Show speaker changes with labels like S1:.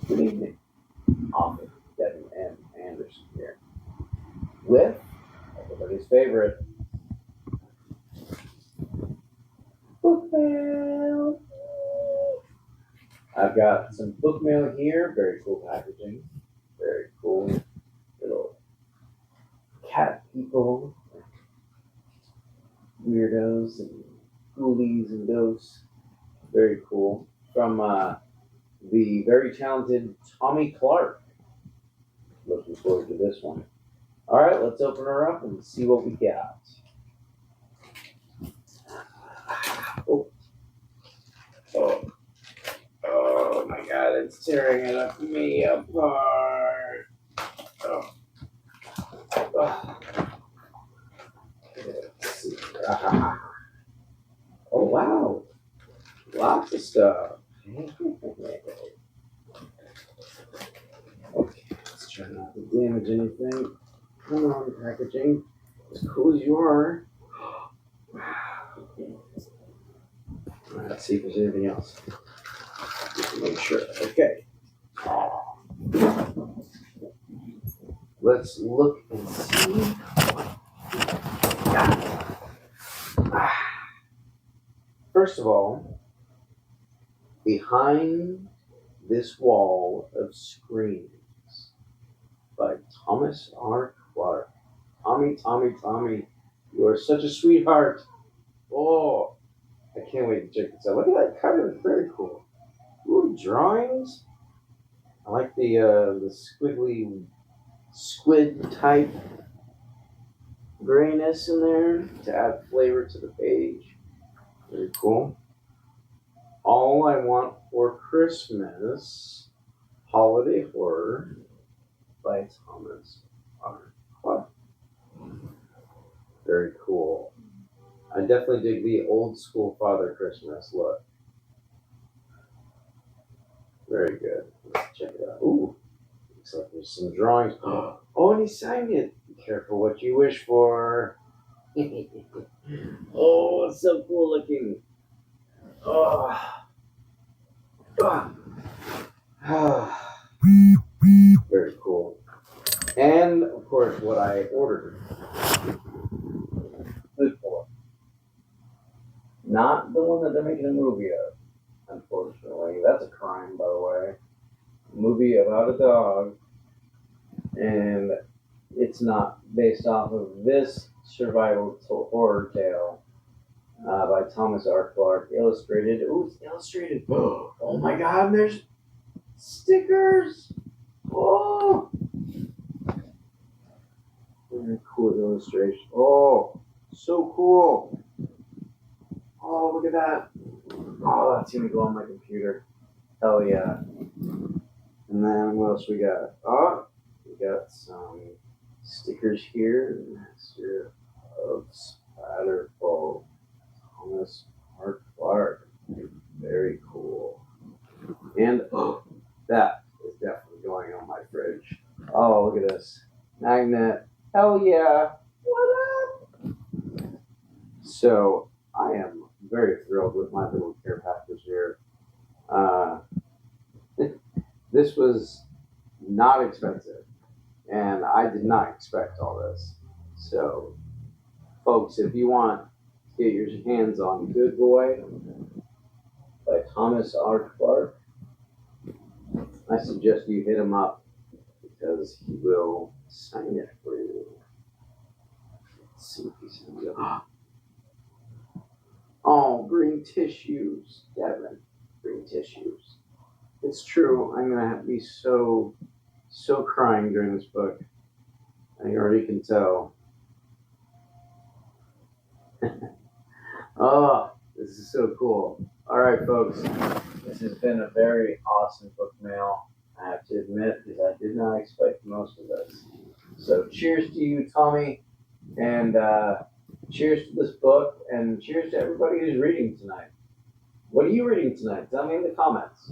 S1: Good evening. Author Devin M. Anderson here with everybody's favorite book mail. I've got some book mail here. Very cool packaging. Very cool little cat people, weirdos, and ghoulies and ghosts. Very cool. From the very talented Tommy Clark. Looking forward to this one. All right, let's open her up and see what we got. Oh, oh, oh my God! It's tearing me apart. Oh, oh. Let's see. Oh wow, lots of stuff. Okay, let's try not to damage anything. Come on, packaging. As cool as you are. Let's see if there's anything else. Just to make sure. Okay. Let's look and see what we got. First of all, Behind This Wall of Screams by Thomas R. Clark. Tommy, you are such a sweetheart. Oh, I can't wait to check this out. Look at that cover, it's very cool. Ooh, drawings. I like the squiggly squid type grayness in there to add flavor to the page. Very cool. All I Want for Christmas, Holiday Horror by Thomas R. Clark. Very cool. I definitely dig the old school Father Christmas look. Very good. Let's check it out. Ooh, looks like there's some drawings. Oh, and he signed it. Be careful what you wish for. Oh, it's so cool looking. Oh. Very cool. And of course, what I ordered. Food for. Not the one that they're making a movie of, unfortunately. That's a crime, by the way. A movie about a dog, and it's not based off of this survival horror tale by Thomas R. Clark, illustrated. Ooh, it's illustrated. Oh my God, there's stickers. Oh, very cool illustration. Oh, so cool. Oh, look at that. Oh, that's gonna go on my computer. Hell yeah. And then what else we got? Oh, we got some stickers here. Master of Splatterful, Thomas R. Clark. Very cool. And that is definitely going on my fridge. Oh, look at this. Magnet. Hell yeah. What up? So I am very thrilled with my little care package here. This was not expensive, and I did not expect all this. So, folks, if you want to get your hands on Good Boy by Thomas R. Clark, I suggest you hit him up because he will sign it for you. Let's see if he sends it. Oh, green tissues, Devin. Green tissues. It's true. I'm gonna have to be so crying during this book. I already can tell. Oh, this is so cool. All right, folks. This has been a very awesome book mail. I have to admit, because I did not expect most of this. So, cheers to you, Tommy, and cheers to this book, and cheers to everybody who's reading tonight. What are you reading tonight? Tell me in the comments.